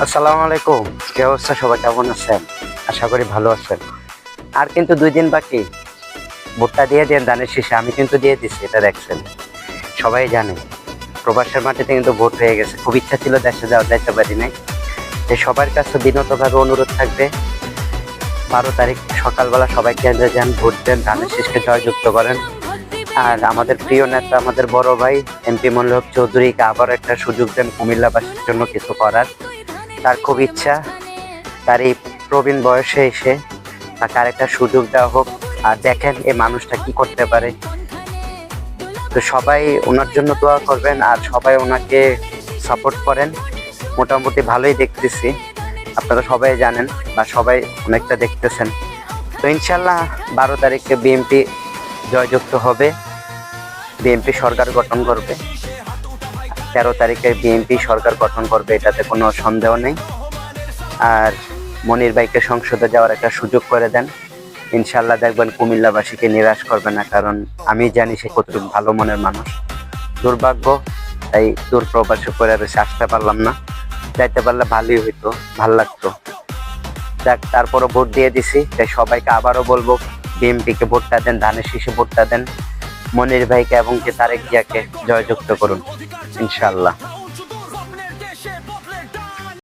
আসসালামু আলাইকুম। কি অবস্থা, সবাই কেমন আছেন? আশা করি ভালো আছেন। আর কিন্তু 2 দিন বাকি, ভোটটা দিয়ে দেন ধানের শীষে। আমি কিন্তু দিয়ে দিচ্ছি, এটা দেখছেন, সবাই জানে। প্রবাসের মাটিতে কিন্তু ভোট হয়ে গেছে। খুব ইচ্ছা ছিল দেশে যাইতে পারি নাই। যে সবার কাছে বিনতভাবে অনুরোধ থাকবে, 12 তারিখ সকালবেলা সবাই কেন্দ্রে যান, ভোট দেন, ধানের শীষকে জয়যুক্ত করেন। আর আমাদের প্রিয় নেতা, আমাদের বড় ভাই এমপি মনির হক চৌধুরীকে আবার একটা সুযোগ দেন কুমিল্লাবাসীর জন্য কিছু করার। তার খুব ইচ্ছা, তার এই প্রবীণ বয়সে এসে তাকে আরেকটা সুযোগ দেওয়া হোক। আর দেখেন এই মানুষটা কি করতে পারে। তো সবাই ওনার জন্য দোয়া করবেন আর সবাই ওনাকে সাপোর্ট করেন। মোটামুটি ভালোই দেখতেছি, আপনারা সবাই জানেন বা সবাই অনেকটা দেখতেছেন। তো ইনশাল্লাহ 12 তারিখে বিএনপি জয়যুক্ত হবে, বিএনপি সরকার গঠন করবে। 13 তারিখে বিএনপি সরকার গঠন করবে, এটাতে কোনো সন্দেহ নেই। আর মনির ভাইকে সংসদে যাওয়ার একটা সুযোগ করে দেন। ইনশাল্লাহ দেখবেন কুমিল্লাবাসীকে নিরাশ করবে না, কারণ আমি জানি সে কতটুকু ভালো মনের মানুষ। দুর্ভাগ্য, তাই দূর প্রবাসে করে রয়েছে, আসতে পারলাম না। যাইতে পারলে ভালোই হইতো, ভাল লাগতো। যাক, তারপরও ভোট দিয়ে দিছি। তাই সবাইকে আবারও বলবো, বিএনপিকে ভোটটা দেন, ধানের শীষে ভোটটা দেন, মনির ভাইকে এবং তারেক জিয়াকে জয়যুক্ত করুন ইনশাল্লাহ।